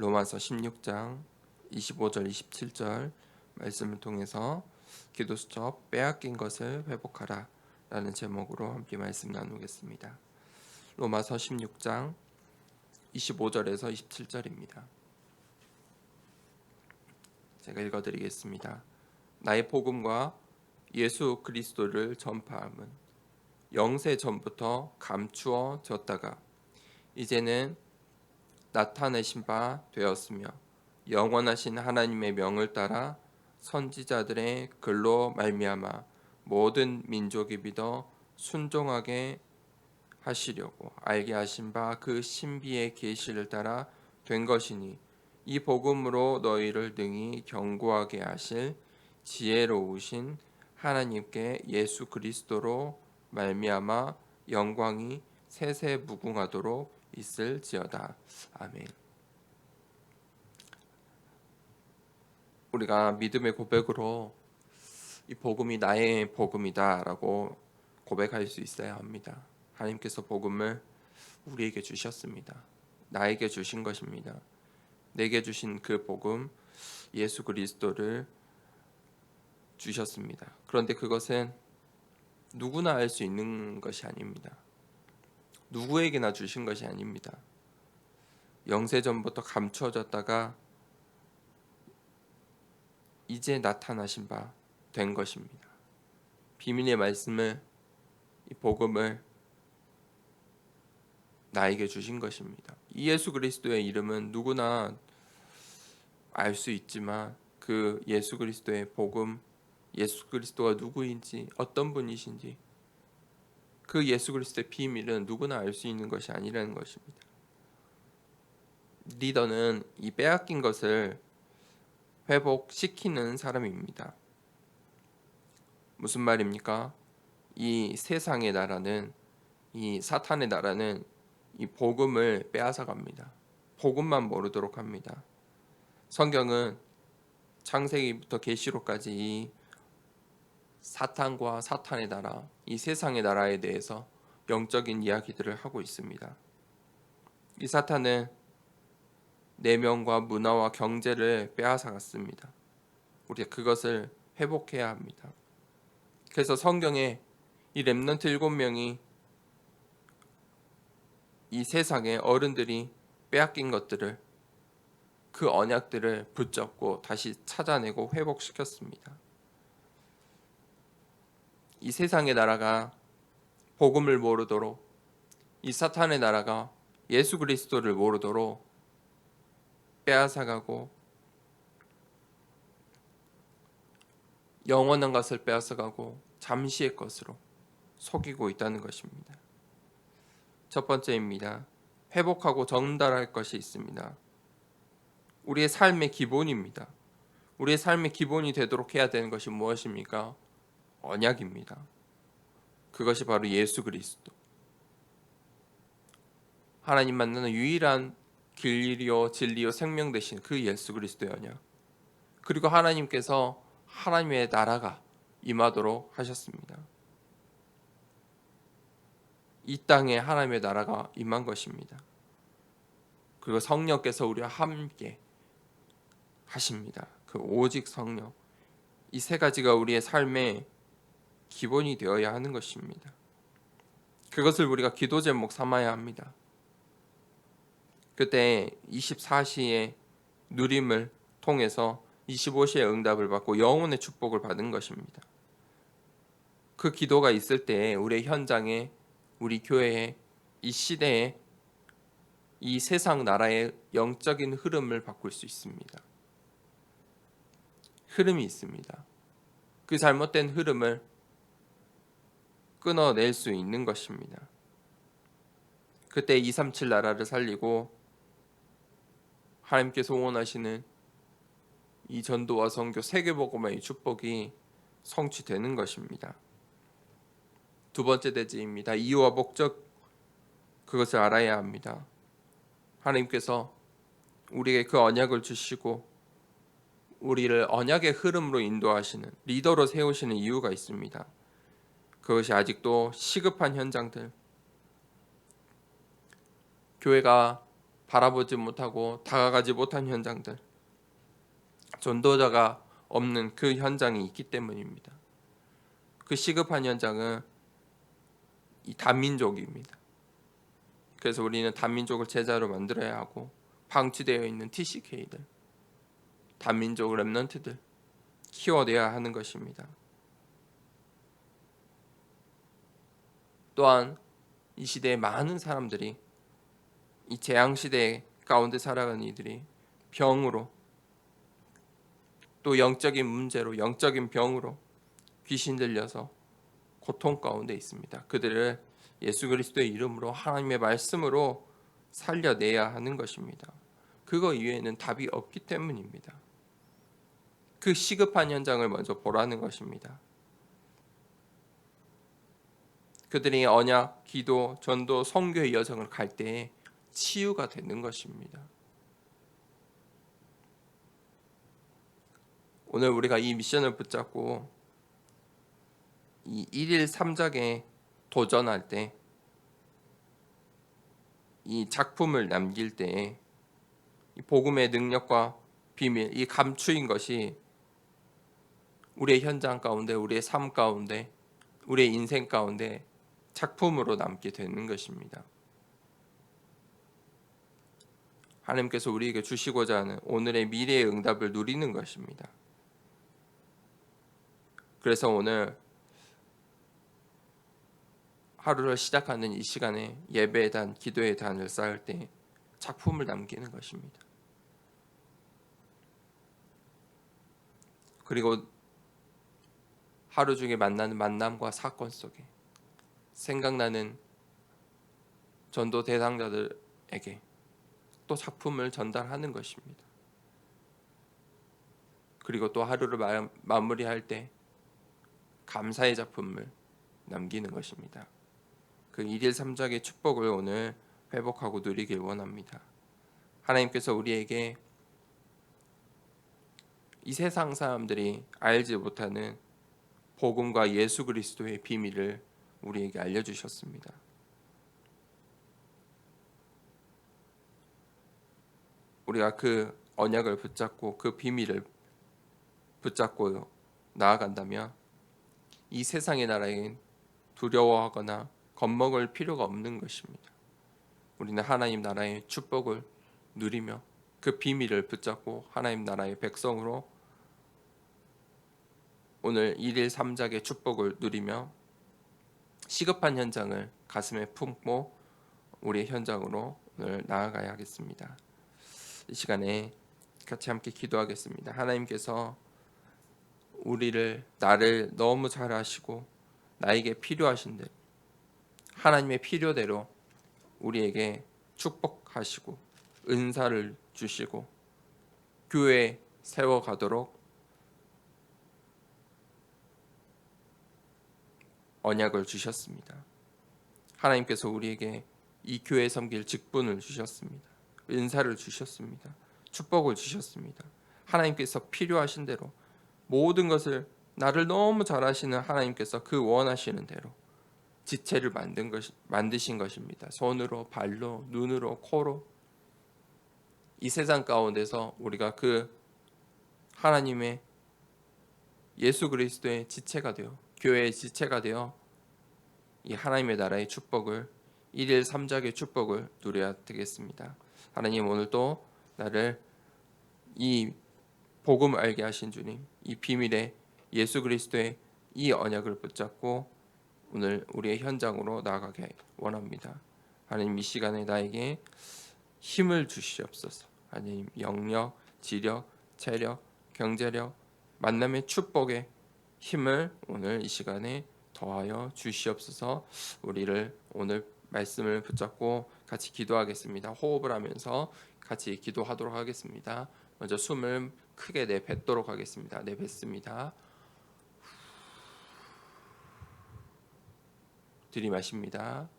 로마서 16장 25절 27절 말씀을 통해서 기도 수첩 빼앗긴 것을 회복하라 라는 제목으로 함께 말씀 나누겠습니다. 로마서 16장 25절에서 27절입니다. 제가 읽어드리겠습니다. 나의 복음과 예수 그리스도를 전파함은 영세 전부터 감추어졌다가 이제는 나타내신 바 되었으며 영원하신 하나님의 명을 따라 선지자들의 글로 말미암아 모든 민족이 믿어 순종하게 하시려고 알게 하신 바 그 신비의 계시를 따라 된 것이니 이 복음으로 너희를 능히 견고하게 하실 지혜로우신 하나님께 예수 그리스도로 말미암아 영광이 세세무궁하도록 있을지어다. 아멘. 우리가 믿음의 고백으로 이 복음이 나의 복음이다라고 고백할 수 있어야 합니다. 하나님께서 복음을 우리에게 주셨습니다. 나에게 주신 것입니다. 내게 주신 그 복음 예수 그리스도를 주셨습니다. 그런데 그것은 누구나 알 수 있는 것이 아닙니다. 누구에게나 주신 것이 아닙니다. 영세전부터 감추어졌다가 이제 나타나신 바 된 것입니다. 비밀의 말씀을, 이 복음을 나에게 주신 것입니다. 이 예수 그리스도의 이름은 누구나 알 수 있지만 그 예수 그리스도의 복음, 예수 그리스도가 누구인지, 어떤 분이신지, 그 예수 그리스도의 비밀은 누구나 알 수 있는 것이 아니라는 것입니다. 리더는 이 빼앗긴 것을 회복시키는 사람입니다. 무슨 말입니까? 이 세상의 나라는, 이 사탄의 나라는 이 복음을 빼앗아 갑니다. 복음만 모르도록 합니다. 성경은 창세기부터 계시록까지 이 사탄과 사탄의 나라, 이 세상의 나라에 대해서 영적인 이야기들을 하고 있습니다. 이 사탄은 내면과 문화와 경제를 빼앗아 갔습니다. 우리가 그것을 회복해야 합니다. 그래서 성경에 이 렘넌트 7명이 이 세상의 어른들이 빼앗긴 것들을, 그 언약들을 붙잡고 다시 찾아내고 회복시켰습니다. 이 세상의 나라가 복음을 모르도록, 이 사탄의 나라가 예수 그리스도를 모르도록 빼앗아가고 영원한 것을 빼앗아가고 잠시의 것으로 속이고 있다는 것입니다. 첫 번째입니다. 회복하고 전달할 것이 있습니다. 우리의 삶의 기본입니다. 우리의 삶의 기본이 되도록 해야 되는 것이 무엇입니까? 언약입니다. 그것이 바로 예수 그리스도. 하나님 만나는 유일한 길이요 진리요 생명 되신 그 예수 그리스도의 언약. 그리고 하나님께서 하나님의 나라가 임하도록 하셨습니다. 이 땅에 하나님의 나라가 임한 것입니다. 그리고 성령께서 우리와 함께 하십니다. 그 오직 성령. 이 세 가지가 우리의 삶의 기본이 되어야 하는 것입니다. 그것을 우리가 기도 제목 삼아야 합니다. 그때 24시의 누림을 통해서 25시의 응답을 받고 영혼의 축복을 받은 것입니다. 그 기도가 있을 때 우리의 현장에, 우리 교회에, 이 시대에, 이 세상 나라의 영적인 흐름을 바꿀 수 있습니다. 흐름이 있습니다. 그 잘못된 흐름을 끊어낼 수 있는 것입니다. 그때 237 나라를 살리고 하나님께서 원하시는 이 전도와 선교 세계복음화의 축복이 성취되는 것입니다. 두 번째 대지입니다. 이유와 목적, 그것을 알아야 합니다. 하나님께서 우리에게 그 언약을 주시고 우리를 언약의 흐름으로 인도하시는, 리더로 세우시는 이유가 있습니다. 그것이 아직도 시급한 현장들, 교회가 바라보지 못하고 다가가지 못한 현장들, 전도자가 없는 그 현장이 있기 때문입니다. 그 시급한 현장은 이 다민족입니다. 그래서 우리는 다민족을 제자로 만들어야 하고, 방치되어 있는 TCK들, 다민족 렘넌트들 키워내야 하는 것입니다. 또한 이 시대에 많은 사람들이, 이 재앙시대 가운데 살아가는 이들이 병으로, 또 영적인 문제로, 영적인 병으로 귀신 들려서 고통 가운데 있습니다. 그들을 예수 그리스도의 이름으로, 하나님의 말씀으로 살려내야 하는 것입니다. 그거 이외에는 답이 없기 때문입니다. 그 시급한 현장을 먼저 보라는 것입니다. 그들이 언약, 기도, 전도, 선교의 여정을 갈 때에 치유가 되는 것입니다. 오늘 우리가 이 미션을 붙잡고 이 1일 3작에 도전할 때, 이 작품을 남길 때, 이 복음의 능력과 비밀, 이 감추인 것이 우리의 현장 가운데, 우리의 삶 가운데, 우리의 인생 가운데 작품으로 남게 되는 것입니다. 하나님께서 우리에게 주시고자 하는 오늘의 미래의 응답을 누리는 것입니다. 그래서 오늘 하루를 시작하는 이 시간에 예배의 단, 기도의 단을 쌓을 때 작품을 남기는 것입니다. 그리고 하루 중에 만나는 만남과 사건 속에 생각나는 전도 대상자들에게 또 작품을 전달하는 것입니다. 그리고 또 하루를 마무리할 때 감사의 작품을 남기는 것입니다. 그 1일 3작의 축복을 오늘 회복하고 누리길 원합니다. 하나님께서 우리에게 이 세상 사람들이 알지 못하는 복음과 예수 그리스도의 비밀을 우리에게 알려주셨습니다. 우리가 그 언약을 붙잡고 그 비밀을 붙잡고 나아간다면 이 세상의 나라엔 두려워하거나 겁먹을 필요가 없는 것입니다. 우리는 하나님 나라의 축복을 누리며 그 비밀을 붙잡고 하나님 나라의 백성으로 오늘 1일 3작의 축복을 누리며 시급한 현장을 가슴에 품고 우리의 현장으로 오늘 나아가야 하겠습니다. 이 시간에 같이 함께 기도하겠습니다. 하나님께서 나를 너무 잘 아시고 나에게 필요하신 대로, 하나님의 필요대로 우리에게 축복하시고 은사를 주시고 교회 세워가도록 언약을 주셨습니다. 하나님께서 우리에게 이 교회 섬길 직분을 주셨습니다. 은사를 주셨습니다. 축복을 주셨습니다. 하나님께서 필요하신 대로 모든 것을, 나를 너무 잘 아시는 하나님께서 그 원하시는 대로 지체를 만드신 것입니다. 손으로, 발로, 눈으로, 코로. 이 세상 가운데서 우리가 그 하나님의 예수 그리스도의 지체가 되어, 교회의 지체가 되어 이 하나님의 나라의 축복을, 1일 3작의 축복을 누려야 되겠습니다. 하나님, 오늘도 나를 이 복음을 알게 하신 주님, 이 비밀의 예수 그리스도의 이 언약을 붙잡고 오늘 우리의 현장으로 나아가게 원합니다. 하나님, 이 시간에 나에게 힘을 주시옵소서. 하나님, 영력, 지력, 체력, 경제력, 만남의 축복의 힘을 오늘 이 시간에 더하여 주시옵소서. 우리를 오늘 말씀을 붙잡고 같이 기도하겠습니다. 호흡을 하면서 같이 기도하도록 하겠습니다. 먼저 숨을 크게 내뱉도록 하겠습니다. 내뱉습니다. 들이마십니다.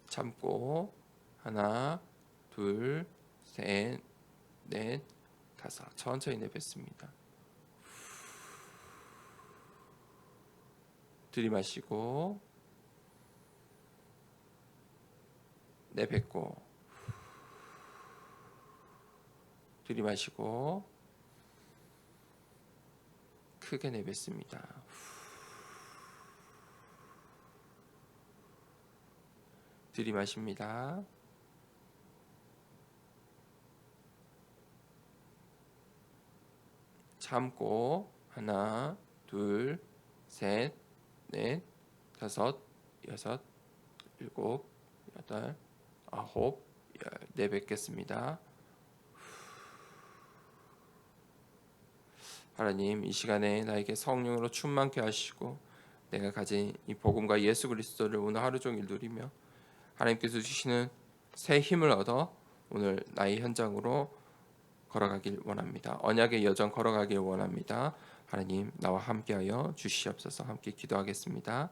참고 하나, 둘, 셋, 넷, 다섯. 천천히 내뱉습니다. 들이마시고 내뱉고 들이마시고 크게 내뱉습니다. 들이마십니다. 참고 하나, 둘, 셋, 넷, 다섯, 여섯, 일곱, 여덟, 아홉, 열 내뱉겠습니다. 하나님, 이 시간에 나에게 성령으로 충만케 하시고 내가 가진 이 복음과 예수 그리스도를 오늘 하루 종일 누리며 하나님께서 주시는 새 힘을 얻어 오늘 나의 현장으로 걸어가길 원합니다. 언약의 여정 걸어가길 원합니다. 하나님, 나와 함께하여 주시옵소서. 함께 기도하겠습니다.